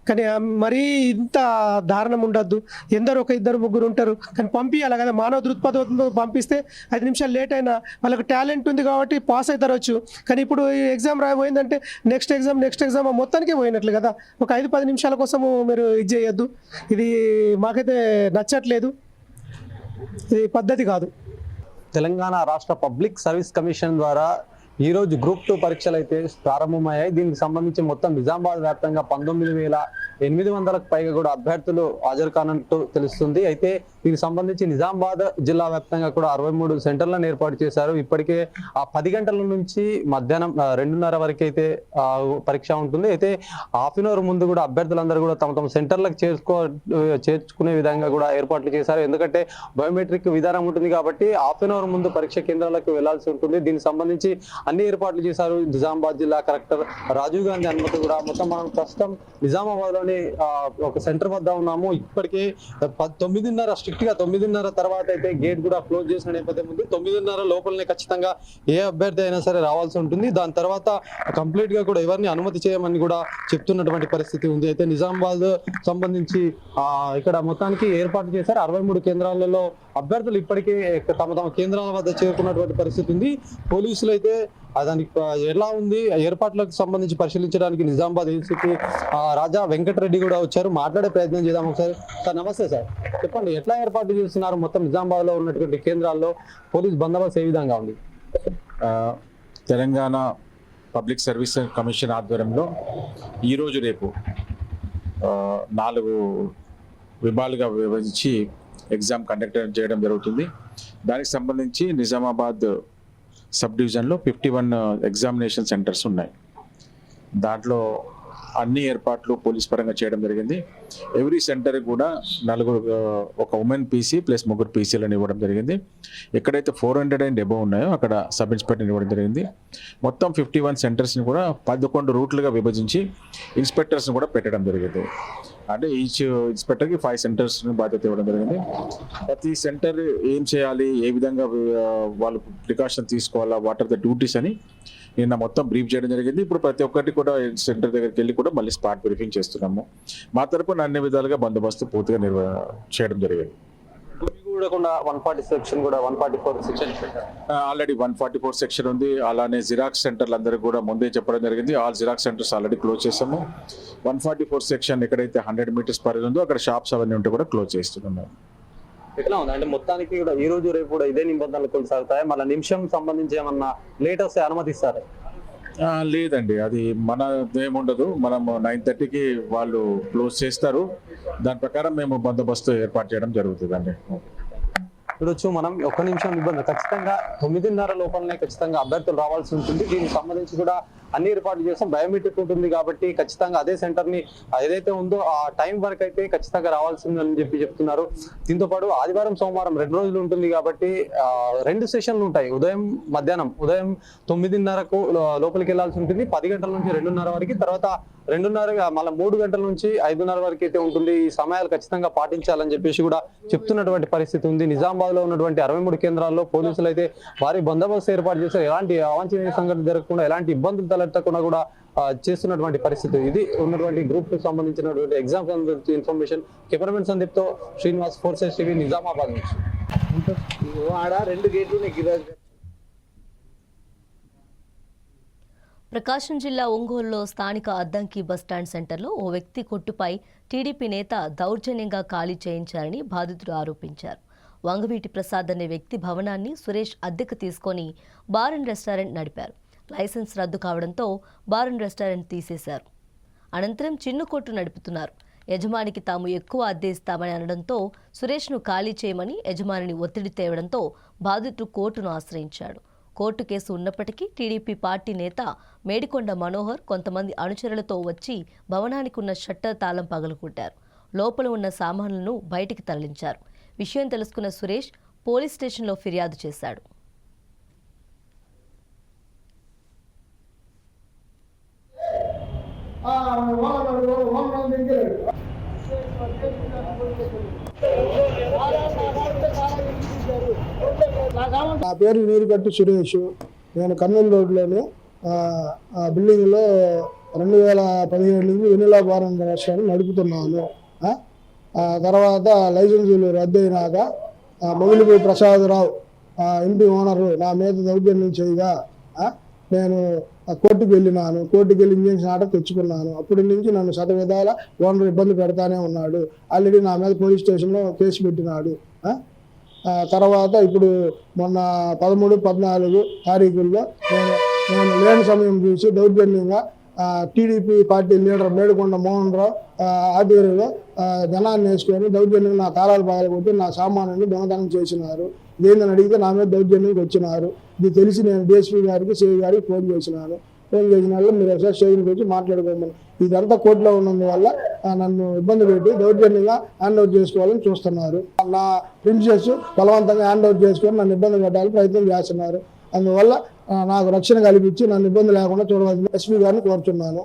కానీ మరీ ఇంత దారుణం ఉండద్దు. ఎందరో ఒక 2-3 ఉంటారు, కానీ పంపించాలి కదా. మానవ దృక్పథంతో పంపిస్తే 5 నిమిషాలు లేట్ అయినా వాళ్ళకి టాలెంట్ ఉంది కాబట్టి పాస్ అవుతారొచ్చు. కానీ ఇప్పుడు ఈ ఎగ్జామ్ రాయబోయిందంటే నెక్స్ట్ ఎగ్జామ్ మొత్తానికే పోయినట్లు కదా. ఒక 5-10 నిమిషాల కోసము మీరు ఇది చేయొద్దు. ఇది మాకైతే నచ్చట్లేదు, ఇది పద్ధతి కాదు. తెలంగాణ రాష్ట్ర పబ్లిక్ సర్వీస్ కమిషన్ ద్వారా ఈరోజు గ్రూప్ 2 పరీక్షలు అయితే ప్రారంభమయ్యాయి. దీనికి సంబంధించి మొత్తం నిజామాబాద్ వ్యాప్తంగా 19,800కు పైగా కూడా అభ్యర్థులు హాజరు కానున్నట్టు తెలుస్తుంది. అయితే దీనికి సంబంధించి నిజామాబాద్ జిల్లా వ్యాప్తంగా కూడా 63 సెంటర్లను ఏర్పాటు చేశారు. ఇప్పటికే 10 గంటల నుంచి మధ్యాహ్నం 2:30 వరకు అయితే పరీక్ష ఉంటుంది. అయితే హాఫ్ అన్ అవర్ ముందు కూడా అభ్యర్థులందరూ కూడా తమ సెంటర్లకు చేర్చుకునే విధంగా కూడా ఏర్పాట్లు చేశారు. ఎందుకంటే బయోమెట్రిక్ విధానం ఉంటుంది కాబట్టి హాఫ్ అన్ అవర్ ముందు పరీక్ష కేంద్రాలకు వెళ్లాల్సి ఉంటుంది. దీనికి సంబంధించి అన్ని ఏర్పాట్లు చేశారు నిజామాబాద్ జిల్లా కలెక్టర్ రాజీవ్ గాంధీ అనుమతి కూడా. మొత్తం మనం ప్రస్తుతం నిజామాబాద్ లోని ఒక సెంటర్ వద్ద ఉన్నాము. ఇప్పటికే 9:30 స్ట్రిక్ట్ గా 9:30 తర్వాత అయితే గేట్ కూడా క్లోజ్ చేసిన నేపథ్యం ఉంది. 9:30 లోపలనే ఖచ్చితంగా ఏ అభ్యర్థి అయినా సరే రావాల్సి ఉంటుంది. దాని తర్వాత కంప్లీట్ గా కూడా ఎవరిని అనుమతి చేయమని కూడా చెప్తున్నటువంటి పరిస్థితి ఉంది. అయితే నిజామాబాద్ సంబంధించి ఇక్కడ మొత్తానికి ఏర్పాటు చేశారు. 63 కేంద్రాలలో అభ్యర్థులు ఇప్పటికే తమ కేంద్రాల వద్ద చేరుకున్నటువంటి పరిస్థితి ఉంది. పోలీసులు అయితే దానికి ఎలా ఉంది ఏర్పాట్లకు సంబంధించి పరిశీలించడానికి నిజామాబాద్ ఏసీపీ రాజా వెంకటరెడ్డి కూడా వచ్చారు. మాట్లాడే ప్రయత్నం చేద్దాం ఒకసారి. సార్ నమస్తే సార్, చెప్పండి ఎట్లా ఏర్పాటు చేస్తున్నారు? మొత్తం నిజామాబాద్ లో ఉన్నటువంటి కేంద్రాల్లో పోలీస్ బందోబస్తు ఏ విధంగా ఉంది? తెలంగాణ పబ్లిక్ సర్వీస్ కమిషన్ ఆధ్వర్యంలో ఈరోజు రేపు 4 విభాగాలుగా విభజించి ఎగ్జామ్ కండక్ట్ చేయడం జరుగుతుంది. దానికి సంబంధించి నిజామాబాద్ సబ్ డివిజన్లో 51 ఎగ్జామినేషన్ సెంటర్స్ ఉన్నాయి. దాంట్లో అన్ని ఏర్పాట్లు పోలీస్ పరంగా చేయడం జరిగింది. ఎవ్రీ సెంటర్ కూడా 4 ఒక ఉమెన్ పీసీ ప్లస్ 3 పీసీలను ఇవ్వడం జరిగింది. ఎక్కడైతే 400 అండ్ అబవ్ ఉన్నాయో అక్కడ సబ్ ఇన్స్పెక్టర్ని ఇవ్వడం జరిగింది. మొత్తం 51 సెంటర్స్ని కూడా 11 రూట్లుగా విభజించి ఇన్స్పెక్టర్స్ని కూడా పెట్టడం జరిగింది. అంటే ఈచ్ ఇన్స్పెక్టర్కి 5 సెంటర్స్ బాధ్యత ఇవ్వడం జరిగింది. ప్రతి సెంటర్ ఏం చేయాలి, ఏ విధంగా వాళ్ళు ప్రికాషన్ తీసుకోవాలా, వాట్ ఆర్ ద డ్యూటీస్ అని నిన్న మొత్తం బ్రీఫ్ చేయడం జరిగింది. ఇప్పుడు ప్రతి ఒక్కటి కూడా సెంటర్ దగ్గరికి వెళ్ళి కూడా మళ్ళీ స్పాట్ బ్రీఫింగ్ చేస్తున్నాము. మా తరపున అన్ని విధాలుగా బందోబస్తు పూర్తిగా చేయడం జరిగింది. ఆల్రెడీ 144 సెక్షన్ ఉంది. అలానే జిరాక్స్ సెంటర్లు అందరికీ కూడా ముందే చెప్పడం జరిగింది. All xerox centres already close చేసాము. 144 సెక్షన్ ఎక్కడైతే 100 మీటర్స్ పరిధి ఉందో అక్కడ షాప్స్ అవన్నీ ఉంటే కూడా క్లోజ్ చేస్తున్నాము. ఎట్లా ఉంది అంటే మొత్తానికి కూడా ఈ రోజు రేపు కూడా ఇదే నిబంధనలు కొనసాగుతాయి? మళ్ళీ నిమిషం సంబంధించి ఏమన్నా లేట్ వస్తే అనుమతిస్తారు? లేదండి, అది మన ఏముండదు. మనము 9:30కి వాళ్ళు క్లోజ్ చేస్తారు. దాని ప్రకారం మేము బందోబస్తు ఏర్పాటు చేయడం జరుగుతుందండి. చూడొచ్చు మనం 1 నిమిషం ఇబ్బంది. ఖచ్చితంగా 9:30 లోపలనే ఖచ్చితంగా అభ్యర్థులు రావాల్సి ఉంటుంది. దీనికి సంబంధించి కూడా అన్ని ఏర్పాట్లు చేస్తాం. బయోమెట్రిక్ ఉంటుంది కాబట్టి ఖచ్చితంగా అదే సెంటర్ని ఏదైతే ఉందో ఆ టైం వరకు అయితే ఖచ్చితంగా రావాల్సిందని చెప్తున్నారు. దీంతో పాటు ఆదివారం సోమవారం 2 రోజులు ఉంటుంది కాబట్టి 2 సెషన్లు ఉంటాయి. ఉదయం మధ్యాహ్నం. ఉదయం 9:30కు లోపలికి వెళ్లాల్సి ఉంటుంది. 10 గంటల నుంచి 2:30 వరకు, తర్వాత 2:30 మళ్ళీ 3 గంటల నుంచి 5:30 వరకు అయితే ఉంటుంది. ఈ సమయాలు ఖచ్చితంగా పాటించాలని చెప్పేసి కూడా చెప్తున్నటువంటి పరిస్థితి ఉంది. నిజామాబాద్ లో ఉన్నటువంటి 63 కేంద్రాల్లో పోలీసులు అయితే భారీ బందోబస్తు ఏర్పాటు చేశారు. ఎలాంటి అవాంఛనీయ సంఘటన జరగకుండా, ఎలాంటి ఇబ్బందులు తలెత్తకుండా కూడా చేస్తున్నటువంటి పరిస్థితి. ఇది ఉన్నటువంటి గ్రూప్ కు సంబంధించినటువంటి ఎగ్జామ్ ఇన్ఫర్మేషన్. కెమెరామెన్ సందీప్ తో శ్రీనివాస్, 4 టీవీ, నిజామాబాద్ నుంచి. ప్రకాశం జిల్లా ఒంగోలులో స్థానిక అద్దంకి బస్టాండ్ సెంటర్లో ఓ వ్యక్తి కొట్టుపై టీడీపీ నేత దౌర్జన్యంగా ఖాళీ చేయించారని బాధితుడు ఆరోపించారు. వంగవీటి ప్రసాద్ అనే వ్యక్తి భవనాన్ని సురేష్ అద్దెకు తీసుకొని బార్ అండ్ రెస్టారెంట్ నడిపారు. లైసెన్స్ రద్దు కావడంతో బార్ అండ్ రెస్టారెంట్ తీసేశారు. అనంతరం చిన్ను కొట్టు నడుపుతున్నారు. యజమానికి తాము ఎక్కువ అద్దె ఇస్తామని అనడంతో సురేష్ను ఖాళీ చేయమని యజమానిని ఒత్తిడి తేవడంతో బాధితుడు కోర్టును ఆశ్రయించాడు. కోర్టు కేసు ఉన్నప్పటికీ టీడీపీ పార్టీ నేత మేడికొండ మనోహర్ కొంతమంది అనుచరులతో వచ్చి భవనానికి ఉన్న షట్టర్ తాళం పగలగొట్టారు. లోపల ఉన్న సామాన్లను బయటికి తరలించారు. విషయం తెలుసుకున్న సురేష్ పోలీస్ స్టేషన్లో ఫిర్యాదు చేశాడు. నా పేరు నీరుగట్టు సురేష్. నేను కర్నూలు రోడ్లోని బిల్డింగ్లో 2017 నుంచి వెనిలా బార్ రెస్టారెంట్ నడుపుతున్నాను. తర్వాత లైసెన్సులు రద్దయినాక మొగిలిపూడి ప్రసాదరావు ఇంటి ఓనరు నా మీద దౌర్జన్యం చేయగా నేను కోర్టుకు వెళ్ళినాను. కోర్టుకు వెళ్ళి ఇంజక్షన్ ఆర్డర్ తెచ్చుకున్నాను. అప్పటి నుంచి నన్ను శతవిధాల ఓనర్ ఇబ్బంది పెడతానే ఉన్నాడు. ఆల్రెడీ నా మీద పోలీస్ స్టేషన్లో కేసు పెట్టినాడు. తర్వాత ఇప్పుడు మొన్న 13, 14 తారీఖుల్లో నేను లేని సమయం చూసి దౌర్జన్యంగా TDP party leader Medikonda Mohan Rao ఆధ్వర్యంలో జనాన్ని వేసుకొని దౌర్జన్యంగా నా తాళాలు పగలగొట్టి నా సామాన్యుని దొంగతనం చేసినారు. ఇదేందని అడిగితే నా మీద దౌర్జన్యంకి వచ్చినారు. ఇది తెలిసి నేను డిఎస్పీ గారికి సిఐ గారికి ఫోన్ చేసినాను. ఫోన్ చేసిన వాళ్ళు మీరు ఒకసారి స్టేషన్కి వచ్చి మాట్లాడుకోమని. ఇదంతా కోర్టులో ఉన్నందువల్ల నన్ను ఇబ్బంది పెట్టి దౌర్జన్యంగా హ్యాండ్ ఓవర్ చేసుకోవాలని చూస్తున్నారు. నా ప్రిన్సెస్ బలవంతంగా హ్యాండ్ ఓవర్ చేసుకొని నన్ను ఇబ్బంది పెట్టాలని ప్రయత్నం చేస్తున్నారు. అందువల్ల నాకు రక్షణ కల్పించి నన్ను ఇబ్బంది లేకుండా చూడవలసిన ఎస్పీ గారిని కోరుతున్నాను.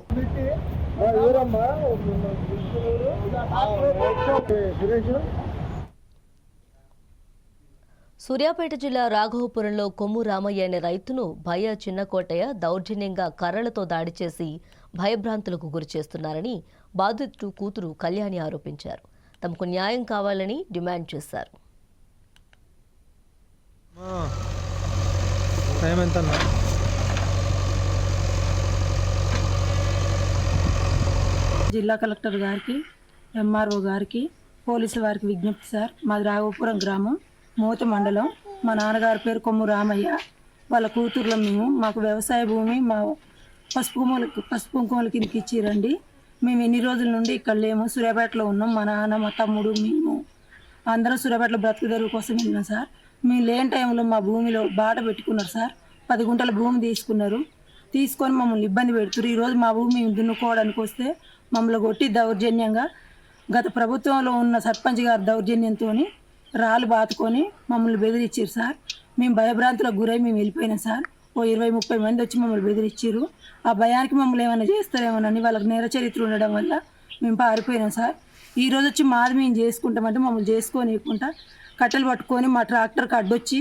సూర్యాపేట జిల్లా రాఘవపురంలో కొమ్ము రామయ్య అనే రైతును భయ చిన్నకోటయ్య దౌర్జన్యంగా కర్రలతో దాడి చేసి భయభ్రాంతులకు గురిచేస్తున్నారని బాధితుడు కూతురు కళ్యాణి ఆరోపించారు. తమకు న్యాయం కావాలని డిమాండ్ చేశారు. జిల్లా కలెక్టర్ గారికి, ఎంఆర్ఓ గారికి, పోలీసు వారికి విజ్ఞప్తి సార్. మాది రాఘవపురం గ్రామం, మోత మండలం. మా నాన్నగారి పేరు కొమ్ము రామయ్య. వాళ్ళ కూతుర్లో మేము. మాకు వ్యవసాయ భూమి మా పసుపు కుంకుమల కిందకి ఇచ్చిరండి. మేము ఎన్ని రోజుల నుండి ఇక్కడ లేము, సూర్యాపేటలో ఉన్నాం. మా నాన్న, మా తమ్ముడు, మేము అందరం సూర్యాపేటలో బ్రతుకు తెరువు కోసం వెళ్ళినాం సార్. మేము లేని టైంలో మా భూమిలో బాట పెట్టుకున్నారు సార్. 10 గుంటల భూమి తీసుకొని మమ్మల్ని ఇబ్బంది పెడుతున్నారు. ఈరోజు మా భూమి దున్నుకోవడానికి వస్తే మమ్మల్ని కొట్టి దౌర్జన్యంగా గత ప్రభుత్వంలో ఉన్న సర్పంచ్ గారి దౌర్జన్యంతో రాళ్ళు బాతుకొని మమ్మల్ని బెదిరించారు సార్. మేము భయభ్రాంతులకు గురై మేము వెళ్ళిపోయినాం సార్. 20-30 మంది వచ్చి మమ్మల్ని బెదిరించారు. ఆ భయానికి మమ్మల్ని ఏమైనా చేస్తారేమోనని వాళ్ళకి నేర చరిత్ర ఉండడం వల్ల మేము పారిపోయినాం సార్. ఈరోజు వచ్చి మాది మేము చేసుకుంటామంటే మమ్మల్ని చేసుకోనియకుండా కట్టెలు పట్టుకొని మా ట్రాక్టర్కి అడ్డొచ్చి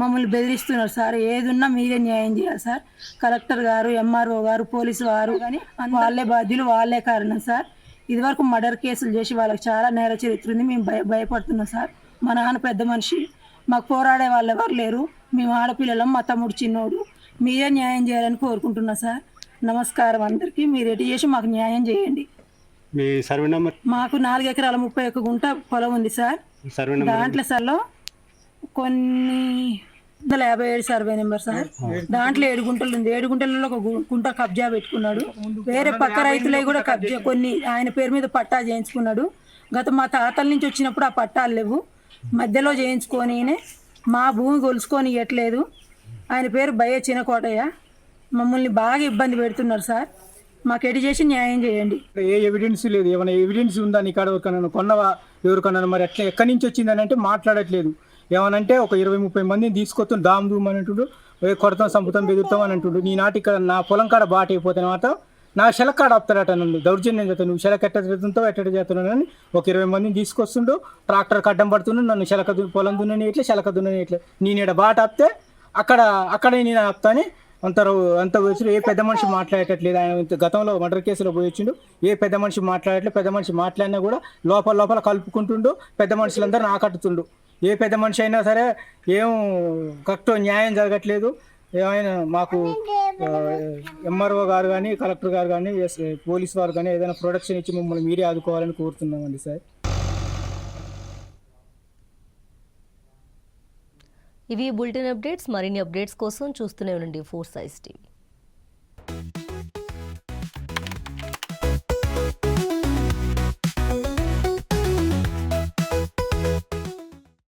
మమ్మల్ని బెదిరిస్తున్నారు సార్. ఏదున్నా మీరే న్యాయం చేయాలి సార్. కలెక్టర్ గారు, ఎంఆర్ఓ గారు, పోలీసు వారు కానీ వాళ్ళే బాధ్యులు, వాళ్ళే కారణం సార్. ఇదివరకు మర్డర్ కేసులు చేసి వాళ్ళకి చాలా నేర చరిత్ర ఉంది. మేము భయపడుతున్నాం సార్. మా నాన్న పెద్ద మనిషి, మాకు పోరాడే వాళ్ళు ఎవరు లేరు. మేము ఆడపిల్లలం, మా తమ్ముడు చిన్నోడు. మీరే న్యాయం చేయాలని కోరుకుంటున్నా సార్. నమస్కారం అందరికీ. మీరు ఎటు చేసి మాకు న్యాయం చేయండి. మీ సర్వే నెంబర్? మాకు 4 ఎకరాల 31 గుంట పొలం ఉంది సార్. దాంట్లో సార్లో కొన్ని 57 సర్వే నెంబర్ సార్. దాంట్లో 7 గుంటలు ఉంది. 7 గుంటలలో ఒక గుంట కబ్జా పెట్టుకున్నాడు. వేరే పక్క రైతులే కూడా కబ్జా కొన్ని ఆయన పేరు మీద పట్టా చేయించుకున్నాడు. గత మా తాతల నుంచి వచ్చినప్పుడు ఆ పట్టాలు లేవు. మధ్యలో చేయించుకొని మా భూమి కొలుసుకొని ఇవ్వట్లేదు. ఆయన పేరు భయ చిన్నకోటయ్య. మమ్మల్ని బాగా ఇబ్బంది పెడుతున్నారు సార్. మాకు ఎటు చేసి న్యాయం చేయండి. ఏ ఎవిడెన్స్ లేదు. ఏమైనా ఎవిడెన్స్ ఉందా నీ కాడ? ఎవరికన్నా కొన్నవా? ఎవరికన్నా మరి ఎట్లా ఎక్కడి నుంచి వచ్చిందని అంటే మాట్లాడట్లేదు. ఏమనంటే ఒక 20-30 మందిని తీసుకొస్తాం, దామ్ దూమ్ అని అంటుడు, కొడతాం, చంపుతాం, బెదురుతాం అని అంటుడు. నీ నాటి ఇక్కడ నా పొలం కాడ బాట అయిపోతే మాత్రం నా శెలక్ కాడ ఆపుతాడట. నన్ను దౌర్జన్యం చేస్తాను. నువ్వు శెలక్ ఎట్ట చేస్తుంటావు, ఎట్ట చేస్తున్నావు అని ఒక 20 మందిని తీసుకొస్తుండు. ట్రాక్టర్కి అడ్డం పడుతుండు. నన్ను పొలం దున్నని ఇట్లా, శెలక దున్నని ఇట్లా. నేను ఇక్కడ బాట ఆపితే అక్కడే నేను ఆపుతాని అంత వచ్చి ఏ పెద్ద మనిషి మాట్లాడేటట్లేదు. ఆయన గతంలో మర్డర్ కేసులో పోయి వచ్చిండు. ఏ పెద్ద మనిషి మాట్లాడట్లేదు. పెద్ద మనిషి మాట్లాడినా కూడా లోపల కలుపుకుంటుండు. పెద్ద మనుషులందరూ ఆకట్టుతుండు. ఏ పెద్ద మనిషి అయినా సరే ఏం కరెక్ట్ న్యాయం జరగట్లేదు. ఏమైనా మాకు ఎంఆర్ఓ గారు కానీ, కలెక్టర్ గారు కానీ, పోలీస్ వారు కానీ ఏదైనా ప్రొటెక్షన్ ఇచ్చి మమ్మల్ని మీరే ఆదుకోవాలని కోరుతున్నామండి సార్. ఇవి బులెటిన్ అప్డేట్స్. మరిన్ని అప్డేట్స్ కోసం చూస్తూనే ఉండండి 4 Sides TV.